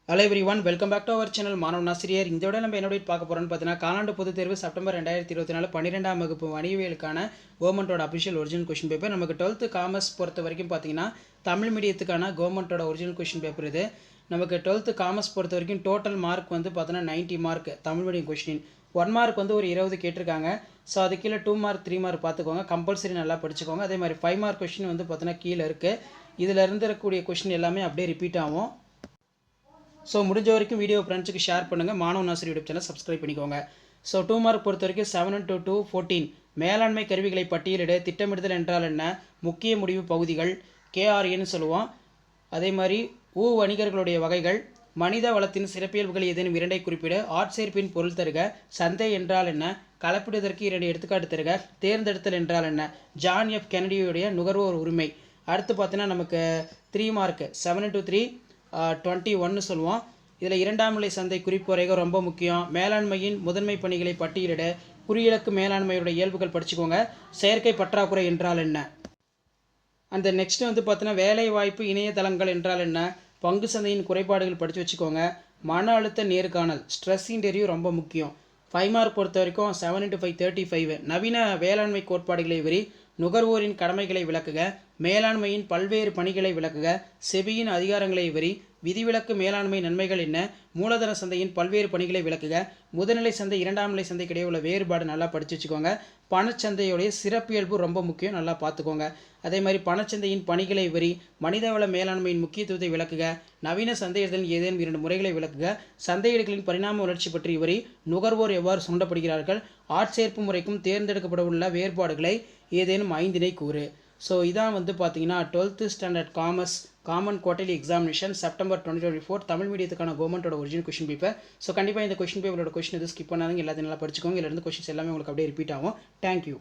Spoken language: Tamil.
Hello every one welcome back to our channel மாணவ ஆசிரியர். இந்த விட நம்ம என்ன பார்க்க போகிறோம்னு பார்த்தீங்கன்னா, காலாண்டு பொதுத் தேர்வு செப்டம்பர் 2024 12ஆம் வகுப்பு வணிகவியலுக்கான கவர்மெண்ட்டோட அஃபிஷியல் ஒரிஜினல் கொஷின் பேப்பர். நமக்கு 12th காமர்ஸ் பொறுத்த வரைக்கும் பார்த்தீங்கன்னா, தமிழ் மீடியத்துக்கான கவர்மெண்ட்டோட ஒரிஜினல் கொஷின் பேப்பர் இது. நமக்கு 12th காமர்ஸ் பொறுத்த வரைக்கும் டோட்டல் மார்க் வந்து பார்த்தீங்கன்னா 90 mark Tamil medium question. 1 mark வந்து ஒரு 20 கேட்டிருக்காங்க. ஸோ அது கீழே 2 மார்க் 3 மார்க் பார்த்துக்கோங்க. கம்பல்சரி நல்லா படிச்சுக்கோங்க. அதே மாதிரி 5 மார்க் கொஷின் வந்து பார்த்தீங்கன்னா கீழே இருக்குது. இதில் இருந்திருக்கக்கூடிய கொஷின் எல்லாமே அப்படியே ரிப்பீட் ஆகும். ஸோ முடிஞ்ச வரைக்கும் வீடியோ ஃப்ரெண்ட்ஸுக்கு ஷேர் பண்ணுங்கள். மாணவ ஆசிரியர் யூடியூப் சேனல் சப்ஸ்கிரைப் பண்ணிக்கோங்க. ஸோ 2 மார்க் பொறுத்த வரைக்கும் 7 to 2 14 மேலாண்மை கருவிகளை பட்டியலிட திட்டமிடுதல் என்றால் என்ன, முக்கிய முடிவு பகுதிகள் KRAன்னு சொல்லுவோம். அதே மாதிரி வணிகர்களுடைய வகைகள், மனித வளத்தின் சிறப்பியல்புகள் ஏதேனும் 2ஐ குறிப்பிட, ஆட்சேர்ப்பின் பொருள் தருக, சந்தை என்றால் என்ன, கலப்பிடுவதற்கு 2 எடுத்துக்காட்டு தருக, தேர்ந்தெடுத்தல் என்றால் என்ன, ஜான் எஃப் கெனடியுடைய நுகர்வோர் உரிமை. அடுத்து பார்த்தீங்கன்னா நமக்கு 3 மார்க் 7 to 3 21 சொல்லுவோம். இதில் இரண்டாம் நிலை சந்தை குறிப்புரைகள் ரொம்ப முக்கியம். மேலாண்மையின் முதன்மை பணிகளை பட்டியலிட, குறியிலக்கு மேலாண்மையோட இயல்புகள் படிச்சுக்கோங்க. செயற்கை பற்றாக்குறை என்றால் என்ன. அந்த நெக்ஸ்ட் வந்து பார்த்தீங்கன்னா வேலை வாய்ப்பு இணையதளங்கள் என்றால் என்ன, பங்கு சந்தையின் குறைபாடுகள் படித்து வச்சுக்கோங்க. மன அழுத்த நேர்காணல் ஸ்ட்ரெஸ் இன்டர்வியூ ரொம்ப முக்கியம். 5 மார்க் பொறுத்த வரைக்கும் 7 into 5 35 நவீன வேளாண்மை கோட்பாடுகளை விவரி, நுகர்வோரின் கடமைகளை விளக்குக, மேலாண்மையின் பல்வேறு பணிகளை விளக்குக, செபியின் அதிகாரங்களை விவரி, விதிவிலக்கு மேலாண்மை நன்மைகள் என்ன, மூலதன சந்தையின் பல்வேறு பணிகளை விளக்குக, முதல்நிலை சந்தை இரண்டாம் நிலை சந்தைக்கு இடையே உள்ள வேறுபாடு நல்லா படித்து வச்சுக்கோங்க. பணச்சந்தையுடைய சிறப்பியல்பு ரொம்ப முக்கியம், நல்லா பார்த்துக்கோங்க. அதே மாதிரி பணச்சந்தையின் பணிகளை விவரி, மனிதவள மேலாண்மையின் முக்கியத்துவத்தை விளக்குக, நவீன சந்தையிடுதலின் ஏதேனும் 2 முறைகளை விளக்குக, சந்தையிடுதலின் பரிணாம வளர்ச்சி பற்றி விவரி, நுகர்வோர் எவ்வாறு சுண்டப்படுகிறார்கள், ஆட்சேர்ப்பு முறைக்கும் தேர்ந்தெடுக்கப்பட உள்ள வேறுபாடுகளை ஏதேனும் 5 கூறு. ஸோ இதான் வந்து பார்த்தீங்கன்னா 12th standard commerce common quarterly examination September 2024 Tamil மீடியத்துக்கான கவர்மெண்ட்டோட ஒரிஜினல் கொஷின் பேப்பர். ஸோ கண்டிப்பாக இந்த கொஷின் பேப்பரோட கொஷின் எதுவும் ஸ்கிப் பண்ணாதீங்க, எல்லாத்தையும் நல்லா படிச்சுக்கோங்க. இதிலிருந்து கொஷின்ஸ் எல்லாமே உங்களுக்கு அப்படியே ரிப்பீட் ஆகும். தேங்க்யூ.